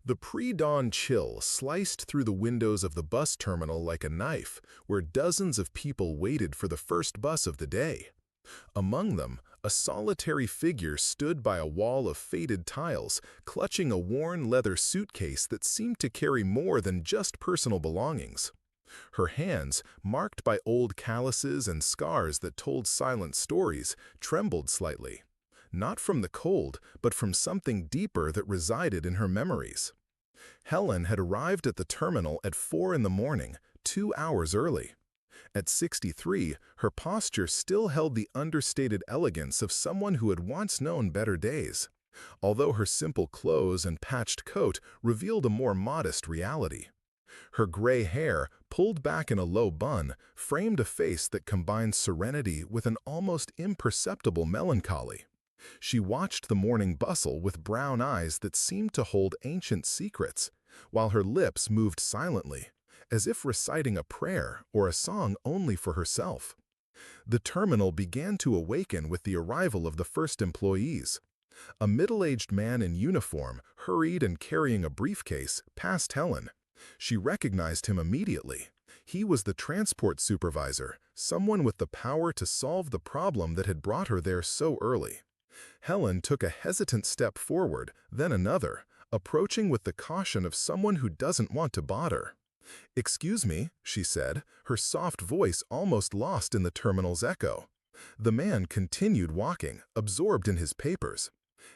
The pre-dawn chill sliced through the windows of the bus terminal like a knife, where dozens of people waited for the first bus of the day. Among them, a solitary figure stood by a wall of faded tiles, clutching a worn leather suitcase that seemed to carry more than just personal belongings. Her hands, marked by old calluses and scars that told silent stories, trembled slightly. Not from the cold, but from something deeper that resided in her memories. Helen had arrived at the terminal at 4 in the morning, 2 hours early. At 63, her posture still held the understated elegance of someone who had once known better days, although her simple clothes and patched coat revealed a more modest reality. Her gray hair, pulled back in a low bun, framed a face that combined serenity with an almost imperceptible melancholy. She watched the morning bustle with brown eyes that seemed to hold ancient secrets, while her lips moved silently, as if reciting a prayer or a song only for herself. The terminal began to awaken with the arrival of the first employees. A middle-aged man in uniform, hurried and carrying a briefcase, passed Helen. She recognized him immediately. He was the transport supervisor, someone with the power to solve the problem that had brought her there so early. Helen took a hesitant step forward, then another, approaching with the caution of someone who doesn't want to bother. "Excuse me," she said, her soft voice almost lost in the terminal's echo. The man continued walking, absorbed in his papers.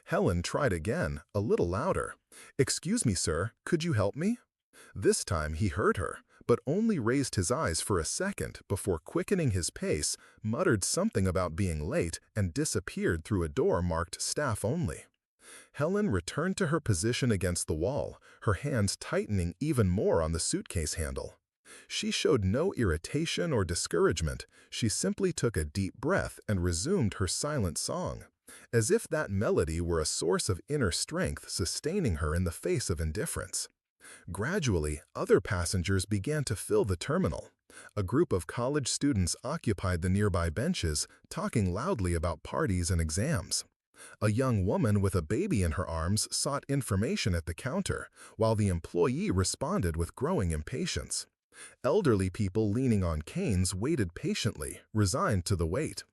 Helen tried again, a little louder. "Excuse me, sir, could you help me?" This time he heard her, but only raised his eyes for a second before quickening his pace, muttered something about being late, and disappeared through a door marked "Staff Only." Helen returned to her position against the wall, her hands tightening even more on the suitcase handle. She showed no irritation or discouragement. She simply took a deep breath and resumed her silent song, as if that melody were a source of inner strength sustaining her in the face of indifference. Gradually, other passengers began to fill the terminal. A group of college students occupied the nearby benches, talking loudly about parties and exams. A young woman with a baby in her arms sought information at the counter, while the employee responded with growing impatience. Elderly people leaning on canes waited patiently, resigned to the wait.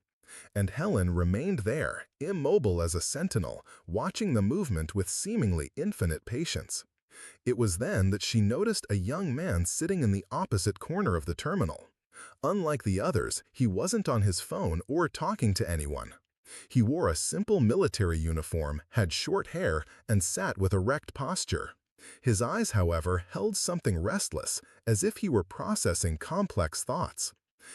And Helen remained there, immobile as a sentinel, watching the movement with seemingly infinite patience. It was then that she noticed a young man sitting in the opposite corner of the terminal. Unlike the others, he wasn't on his phone or talking to anyone. He wore a simple military uniform, had short hair, and sat with erect posture. His eyes, however, held something restless, as if he were processing complex thoughts.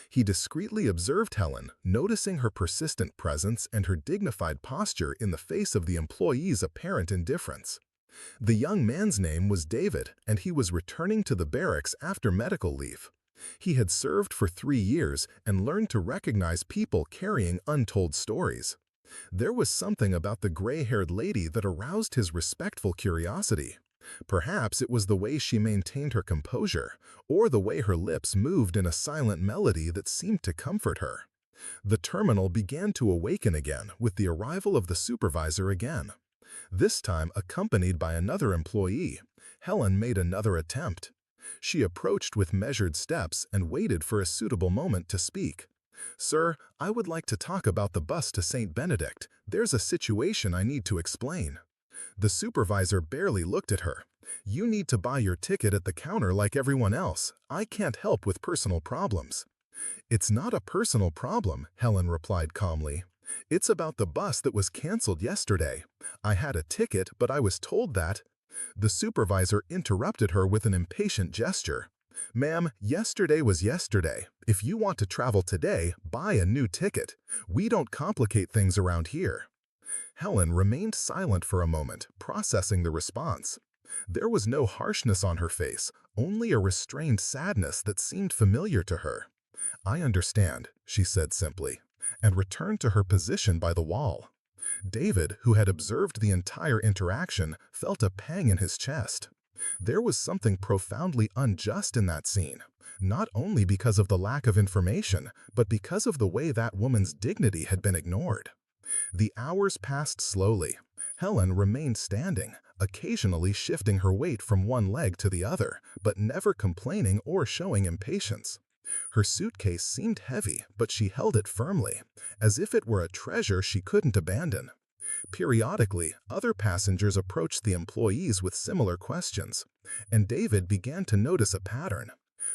He discreetly observed Helen, noticing her persistent presence and her dignified posture in the face of the employee's apparent indifference. The young man's name was David, and he was returning to the barracks after medical leave. He had served for 3 years and learned to recognize people carrying untold stories. There was something about the gray-haired lady that aroused his respectful curiosity. Perhaps it was the way she maintained her composure, or the way her lips moved in a silent melody that seemed to comfort her. The terminal began to awaken again with the arrival of the supervisor again. This time accompanied by another employee, Helen made another attempt. She approached with measured steps and waited for a suitable moment to speak. "Sir, I would like to talk about the bus to St. Benedict. There's a situation I need to explain." The supervisor barely looked at her. "You need to buy your ticket at the counter like everyone else. I can't help with personal problems." "It's not a personal problem," Helen replied calmly. "It's about the bus that was canceled yesterday. I had a ticket, but I was told that—" The supervisor interrupted her with an impatient gesture. "Ma'am, yesterday was yesterday. If you want to travel today, buy a new ticket. We don't complicate things around here." Helen remained silent for a moment, processing the response. There was no harshness on her face, only a restrained sadness that seemed familiar to her. "I understand," she said simply, and returned to her position by the wall. David, who had observed the entire interaction, felt a pang in his chest. There was something profoundly unjust in that scene, not only because of the lack of information, but because of the way that woman's dignity had been ignored. The hours passed slowly. Helen remained standing, occasionally shifting her weight from one leg to the other, but never complaining or showing impatience. Her suitcase seemed heavy, but she held it firmly, as if it were a treasure she couldn't abandon. Periodically, other passengers approached the employees with similar questions, and David began to notice a pattern.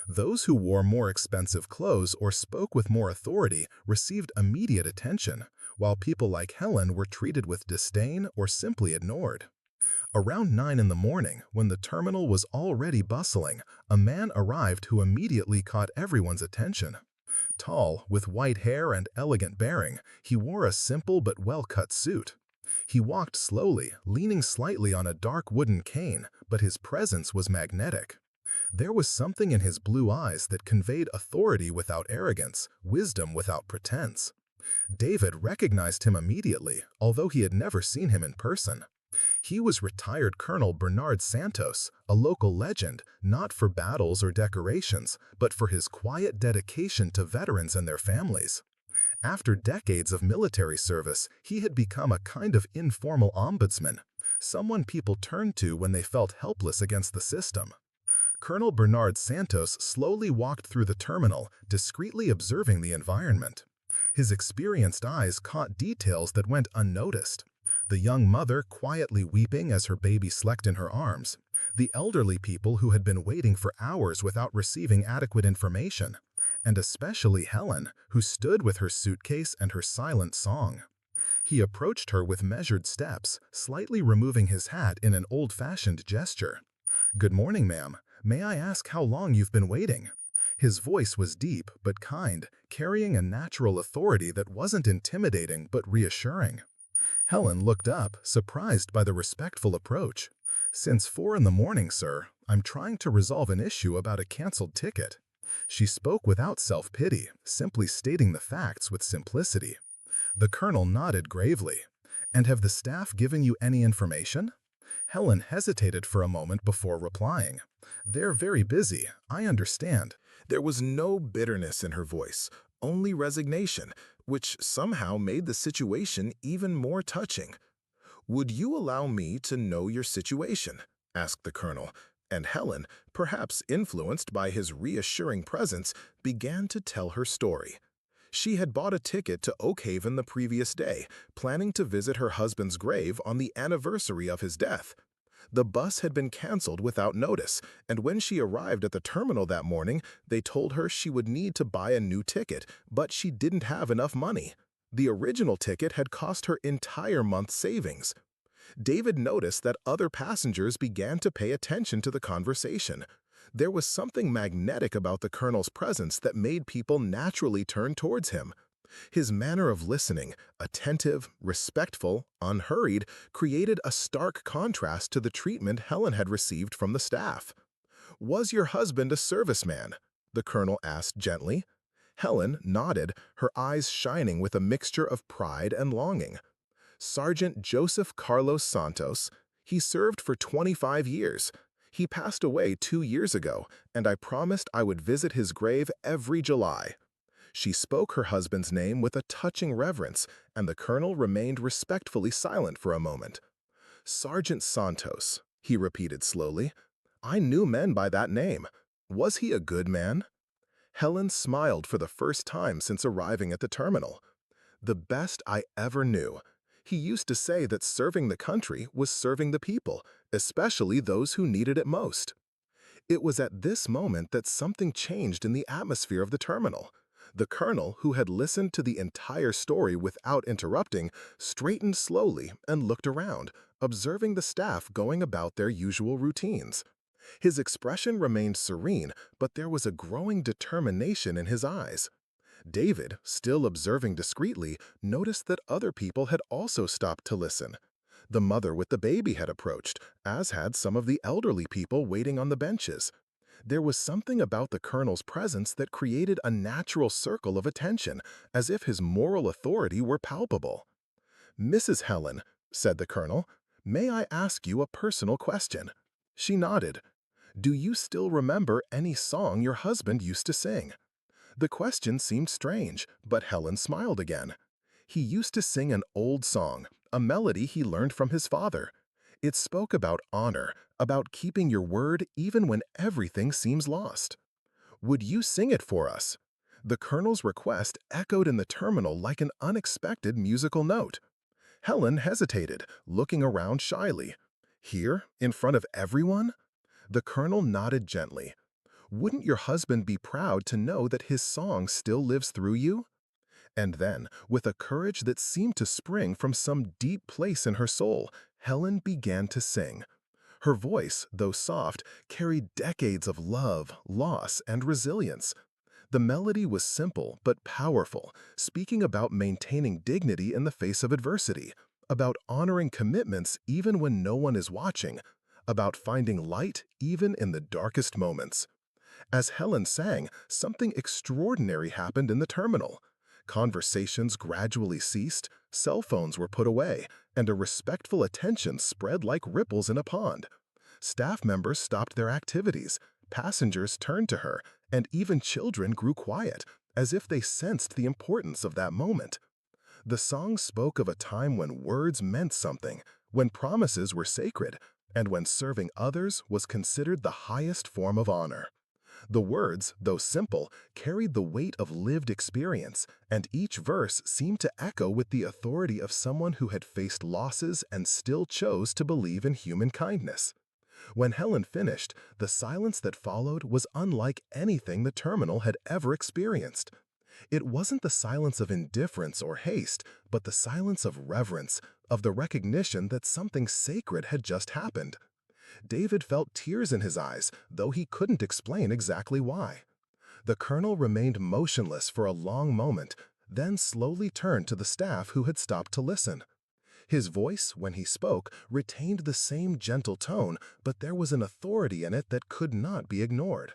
Those who wore more expensive clothes or spoke with more authority received immediate attention, while people like Helen were treated with disdain or simply ignored. Around 9 in the morning, when the terminal was already bustling, a man arrived who immediately caught everyone's attention. Tall, with white hair and elegant bearing, he wore a simple but well-cut suit. He walked slowly, leaning slightly on a dark wooden cane, but his presence was magnetic. There was something in his blue eyes that conveyed authority without arrogance, wisdom without pretense. David recognized him immediately, although he had never seen him in person. He was retired Colonel Bernard Santos, a local legend, not for battles or decorations, but for his quiet dedication to veterans and their families. After decades of military service, he had become a kind of informal ombudsman, someone people turned to when they felt helpless against the system. Colonel Bernard Santos slowly walked through the terminal, discreetly observing the environment. His experienced eyes caught details that went unnoticed. The young mother quietly weeping as her baby slept in her arms. The elderly people who had been waiting for hours without receiving adequate information. And especially Helen, who stood with her suitcase and her silent song. He approached her with measured steps, slightly removing his hat in an old-fashioned gesture. "Good morning, ma'am. May I ask how long you've been waiting?" His voice was deep but kind, carrying a natural authority that wasn't intimidating but reassuring. Helen looked up, surprised by the respectful approach. "Since 4 in the morning, sir. I'm trying to resolve an issue about a canceled ticket." She spoke without self-pity, simply stating the facts with simplicity. The colonel nodded gravely. "And have the staff given you any information?" Helen hesitated for a moment before replying. "They're very busy, I understand." There was no bitterness in her voice, only resignation, which somehow made the situation even more touching. "Would you allow me to know your situation?" asked the colonel, and Helen, perhaps influenced by his reassuring presence, began to tell her story. She had bought a ticket to Oakhaven the previous day, planning to visit her husband's grave on the anniversary of his death. The bus had been canceled without notice, and when she arrived at the terminal that morning, they told her she would need to buy a new ticket, but she didn't have enough money. The original ticket had cost her entire month's savings. David noticed that other passengers began to pay attention to the conversation. There was something magnetic about the colonel's presence that made people naturally turn towards him. His manner of listening, attentive, respectful, unhurried, created a stark contrast to the treatment Helen had received from the staff. "Was your husband a serviceman?" the colonel asked gently. Helen nodded, her eyes shining with a mixture of pride and longing. "Sergeant Joseph Carlos Santos. He served for 25 years. He passed away 2 years ago, and I promised I would visit his grave every July." She spoke her husband's name with a touching reverence, and the colonel remained respectfully silent for a moment. "Sergeant Santos," he repeated slowly. "I knew men by that name. Was he a good man?" Helen smiled for the first time since arriving at the terminal. "The best I ever knew. He used to say that serving the country was serving the people, especially those who needed it most." It was at this moment that something changed in the atmosphere of the terminal. The colonel, who had listened to the entire story without interrupting, straightened slowly and looked around, observing the staff going about their usual routines. His expression remained serene, but there was a growing determination in his eyes. David, still observing discreetly, noticed that other people had also stopped to listen. The mother with the baby had approached, as had some of the elderly people waiting on the benches. There was something about the colonel's presence that created a natural circle of attention, as if his moral authority were palpable. "Mrs. Helen," said the colonel, "may I ask you a personal question?" She nodded. "Do you still remember any song your husband used to sing?" The question seemed strange, but Helen smiled again. "He used to sing an old song, a melody he learned from his father. It spoke about honor, about keeping your word even when everything seems lost. "Would you sing it for us?" The colonel's request echoed in the terminal like an unexpected musical note. Helen hesitated, looking around shyly. "Here, in front of everyone?" The colonel nodded gently. "Wouldn't your husband be proud to know that his song still lives through you?" And then, with a courage that seemed to spring from some deep place in her soul, Helen began to sing. Her voice, though soft, carried decades of love, loss, and resilience. The melody was simple but powerful, speaking about maintaining dignity in the face of adversity, about honoring commitments even when no one is watching, about finding light even in the darkest moments. As Helen sang, something extraordinary happened in the terminal. Conversations gradually ceased, cell phones were put away, and a respectful attention spread like ripples in a pond. Staff members stopped their activities, passengers turned to her, and even children grew quiet, as if they sensed the importance of that moment. The song spoke of a time when words meant something, when promises were sacred, and when serving others was considered the highest form of honor. The words, though simple, carried the weight of lived experience, and each verse seemed to echo with the authority of someone who had faced losses and still chose to believe in human kindness. When Helen finished, the silence that followed was unlike anything the terminal had ever experienced. It wasn't the silence of indifference or haste, but the silence of reverence, of the recognition that something sacred had just happened. David felt tears in his eyes, though he couldn't explain exactly why. The colonel remained motionless for a long moment, then slowly turned to the staff who had stopped to listen. His voice, when he spoke, retained the same gentle tone, but there was an authority in it that could not be ignored.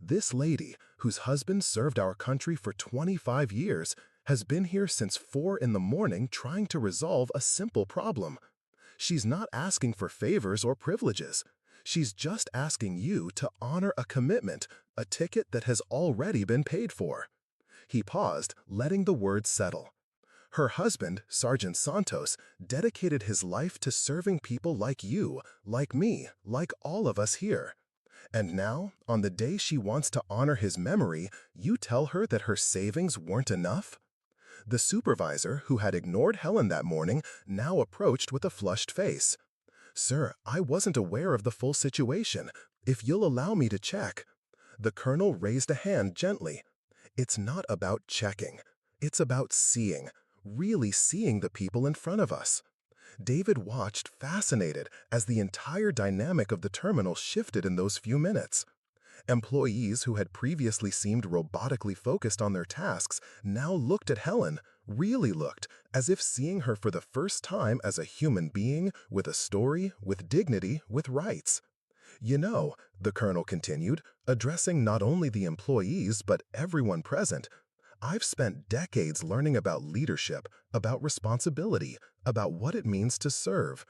"This lady, whose husband served our country for 25 years, has been here since 4 in the morning trying to resolve a simple problem. She's not asking for favors or privileges. She's just asking you to honor a commitment, a ticket that has already been paid for." He paused, letting the words settle. Her husband, Sergeant Santos, dedicated his life to serving people like you, like me, like all of us here. And now, on the day she wants to honor his memory, you tell her that her savings weren't enough? The supervisor, who had ignored Helen that morning, now approached with a flushed face. "Sir, I wasn't aware of the full situation. If you'll allow me to check." The colonel raised a hand gently. "It's not about checking. It's about seeing, really seeing the people in front of us." David watched, fascinated, as the entire dynamic of the terminal shifted in those few minutes. Employees who had previously seemed robotically focused on their tasks now looked at Helen, really looked, as if seeing her for the first time as a human being, with a story, with dignity, with rights. "You know," the colonel continued, addressing not only the employees but everyone present, "I've spent decades learning about leadership, about responsibility, about what it means to serve.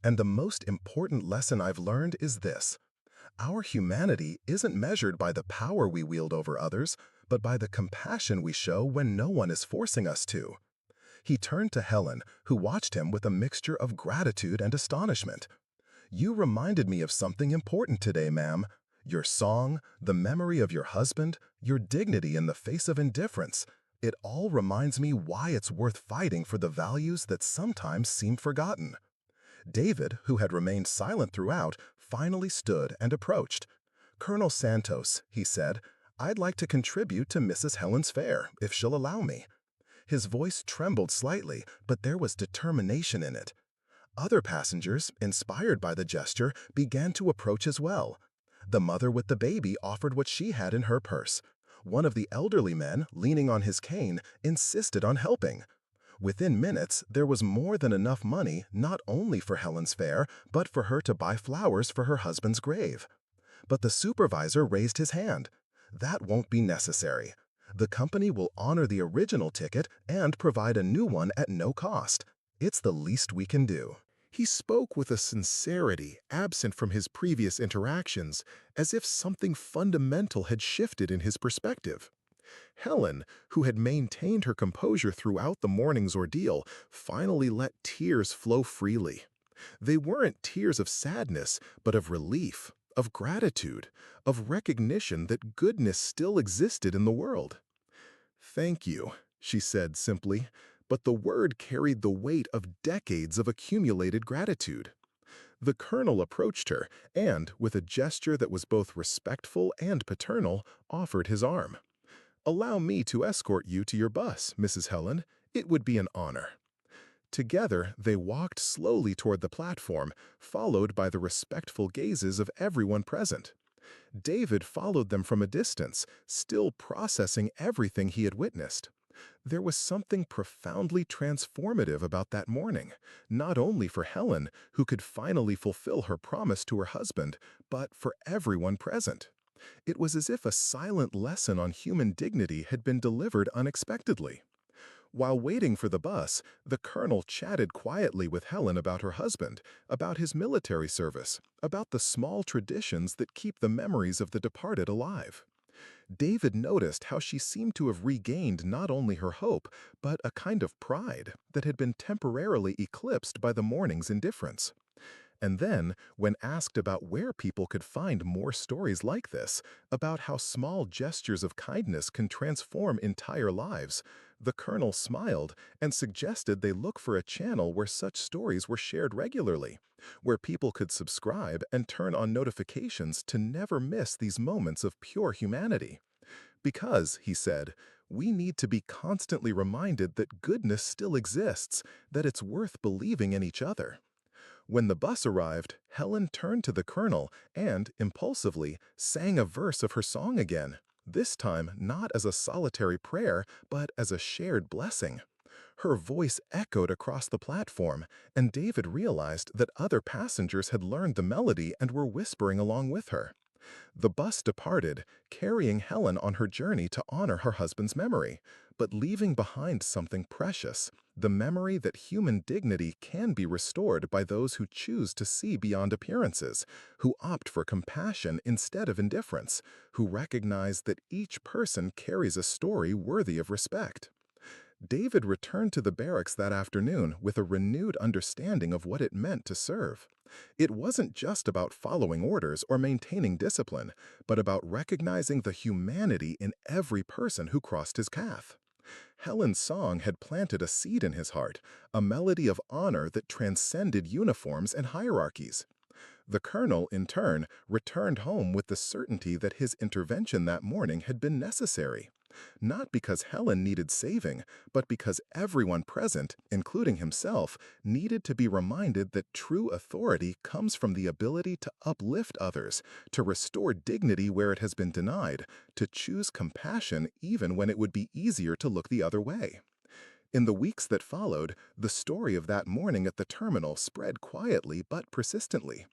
And the most important lesson I've learned is this: our humanity isn't measured by the power we wield over others, but by the compassion we show when no one is forcing us to." He turned to Helen, who watched him with a mixture of gratitude and astonishment. "You reminded me of something important today, ma'am. Your song, the memory of your husband, your dignity in the face of indifference. It all reminds me why it's worth fighting for the values that sometimes seem forgotten." David, who had remained silent throughout, finally stood and approached. "Colonel Santos," he said, "I'd like to contribute to Mrs. Helen's fare, if she'll allow me." His voice trembled slightly, but there was determination in it. Other passengers, inspired by the gesture, began to approach as well. The mother with the baby offered what she had in her purse. One of the elderly men, leaning on his cane, insisted on helping. Within minutes, there was more than enough money not only for Helen's fare, but for her to buy flowers for her husband's grave. But the supervisor raised his hand. "That won't be necessary. The company will honor the original ticket and provide a new one at no cost. It's the least we can do." He spoke with a sincerity absent from his previous interactions, as if something fundamental had shifted in his perspective. Helen, who had maintained her composure throughout the morning's ordeal, finally let tears flow freely. They weren't tears of sadness, but of relief, of gratitude, of recognition that goodness still existed in the world. "Thank you," she said simply, but the word carried the weight of decades of accumulated gratitude. The colonel approached her and, with a gesture that was both respectful and paternal, offered his arm. "Allow me to escort you to your bus, Mrs. Helen. It would be an honor." Together, they walked slowly toward the platform, followed by the respectful gazes of everyone present. David followed them from a distance, still processing everything he had witnessed. There was something profoundly transformative about that morning, not only for Helen, who could finally fulfill her promise to her husband, but for everyone present. It was as if a silent lesson on human dignity had been delivered unexpectedly. While waiting for the bus, the colonel chatted quietly with Helen about her husband, about his military service, about the small traditions that keep the memories of the departed alive. David noticed how she seemed to have regained not only her hope, but a kind of pride that had been temporarily eclipsed by the morning's indifference. And then, when asked about where people could find more stories like this, about how small gestures of kindness can transform entire lives, the colonel smiled and suggested they look for a channel where such stories were shared regularly, where people could subscribe and turn on notifications to never miss these moments of pure humanity. Because, he said, we need to be constantly reminded that goodness still exists, that it's worth believing in each other. When the bus arrived, Helen turned to the colonel and, impulsively, sang a verse of her song again, this time not as a solitary prayer, but as a shared blessing. Her voice echoed across the platform, and David realized that other passengers had learned the melody and were whispering along with her. The bus departed, carrying Helen on her journey to honor her husband's memory, but leaving behind something precious, the memory that human dignity can be restored by those who choose to see beyond appearances, who opt for compassion instead of indifference, who recognize that each person carries a story worthy of respect. David returned to the barracks that afternoon with a renewed understanding of what it meant to serve. It wasn't just about following orders or maintaining discipline, but about recognizing the humanity in every person who crossed his path. Helen's song had planted a seed in his heart, a melody of honor that transcended uniforms and hierarchies. The colonel, in turn, returned home with the certainty that his intervention that morning had been necessary. Not because Helen needed saving, but because everyone present, including himself, needed to be reminded that true authority comes from the ability to uplift others, to restore dignity where it has been denied, to choose compassion even when it would be easier to look the other way. In the weeks that followed, the story of that morning at the terminal spread quietly but persistently.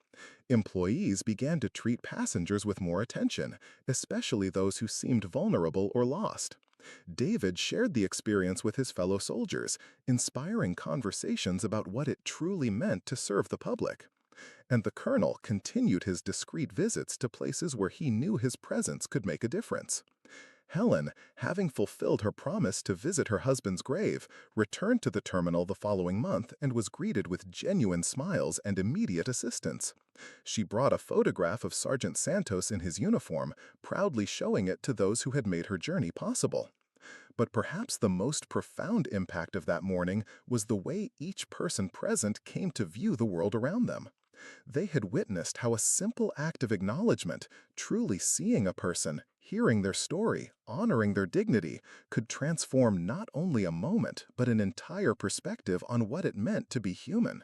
Employees began to treat passengers with more attention, especially those who seemed vulnerable or lost. David shared the experience with his fellow soldiers, inspiring conversations about what it truly meant to serve the public. And the colonel continued his discreet visits to places where he knew his presence could make a difference. Helen, having fulfilled her promise to visit her husband's grave, returned to the terminal the following month and was greeted with genuine smiles and immediate assistance. She brought a photograph of Sergeant Santos in his uniform, proudly showing it to those who had made her journey possible. But perhaps the most profound impact of that morning was the way each person present came to view the world around them. They had witnessed how a simple act of acknowledgement, truly seeing a person, hearing their story, honoring their dignity, could transform not only a moment, but an entire perspective on what it meant to be human.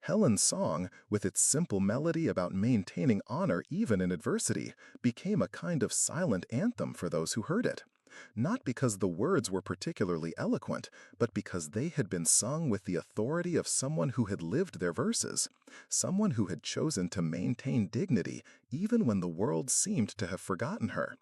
Helen's song, with its simple melody about maintaining honor even in adversity, became a kind of silent anthem for those who heard it. Not because the words were particularly eloquent, but because they had been sung with the authority of someone who had lived their verses, someone who had chosen to maintain dignity even when the world seemed to have forgotten her.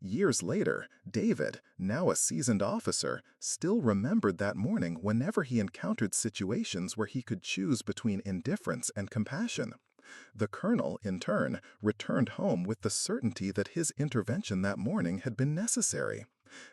Years later, David, now a seasoned officer, still remembered that morning whenever he encountered situations where he could choose between indifference and compassion. The colonel, in turn, returned home with the certainty that his intervention that morning had been necessary.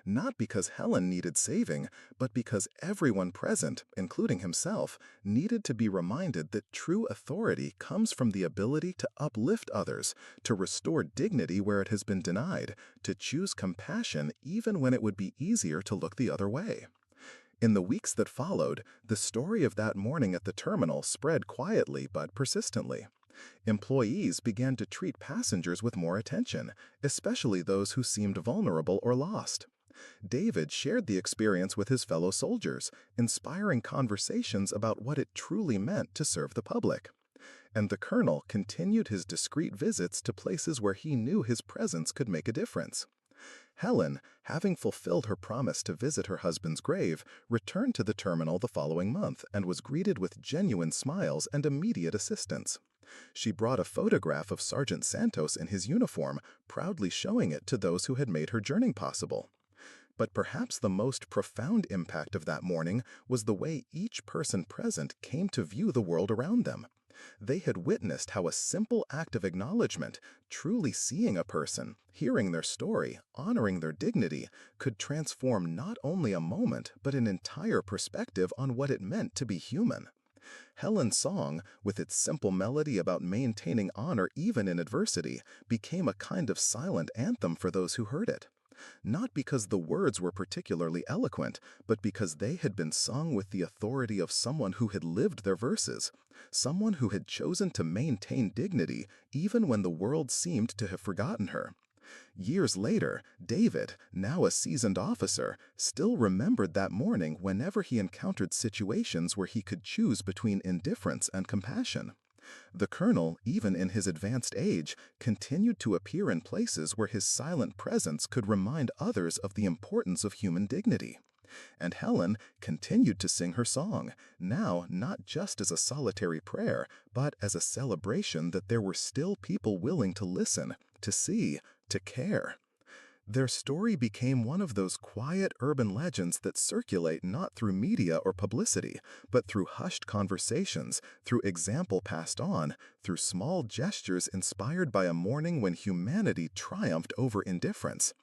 Not because Helen needed saving, but because everyone present, including himself, needed to be reminded that true authority comes from the ability to uplift others, to restore dignity where it has been denied, to choose compassion even when it would be easier to look the other way. In the weeks that followed, the story of that morning at the terminal spread quietly but persistently. Employees began to treat passengers with more attention, especially those who seemed vulnerable or lost. David shared the experience with his fellow soldiers, inspiring conversations about what it truly meant to serve the public. And the colonel continued his discreet visits to places where he knew his presence could make a difference. Helen, having fulfilled her promise to visit her husband's grave, returned to the terminal the following month and was greeted with genuine smiles and immediate assistance. She brought a photograph of Sergeant Santos in his uniform, proudly showing it to those who had made her journey possible. But perhaps the most profound impact of that morning was the way each person present came to view the world around them. They had witnessed how a simple act of acknowledgement, truly seeing a person, hearing their story, honoring their dignity, could transform not only a moment but an entire perspective on what it meant to be human. Helen's song, with its simple melody about maintaining honor even in adversity, became a kind of silent anthem for those who heard it. Not because the words were particularly eloquent, but because they had been sung with the authority of someone who had lived their verses, someone who had chosen to maintain dignity even when the world seemed to have forgotten her. Years later, David, now a seasoned officer, still remembered that morning whenever he encountered situations where he could choose between indifference and compassion. The colonel, even in his advanced age, continued to appear in places where his silent presence could remind others of the importance of human dignity. And Helen continued to sing her song, now not just as a solitary prayer, but as a celebration that there were still people willing to listen, to see, to care. Their story became one of those quiet urban legends that circulate not through media or publicity, but through hushed conversations, through example passed on, through small gestures inspired by a morning when humanity triumphed over indifference.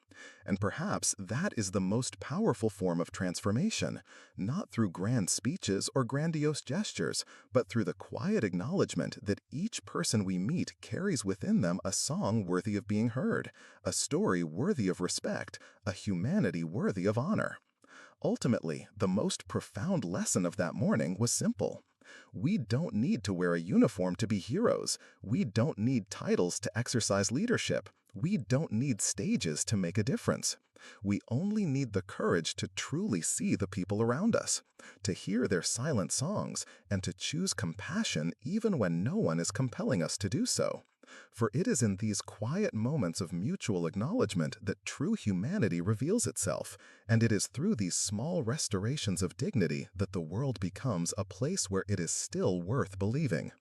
And perhaps that is the most powerful form of transformation, not through grand speeches or grandiose gestures, but through the quiet acknowledgement that each person we meet carries within them a song worthy of being heard, a story worthy of respect, a humanity worthy of honor. Ultimately, the most profound lesson of that morning was simple. We don't need to wear a uniform to be heroes. We don't need titles to exercise leadership. We don't need stages to make a difference. We only need the courage to truly see the people around us, to hear their silent songs, and to choose compassion even when no one is compelling us to do so. For it is in these quiet moments of mutual acknowledgement that true humanity reveals itself, and it is through these small restorations of dignity that the world becomes a place where it is still worth believing.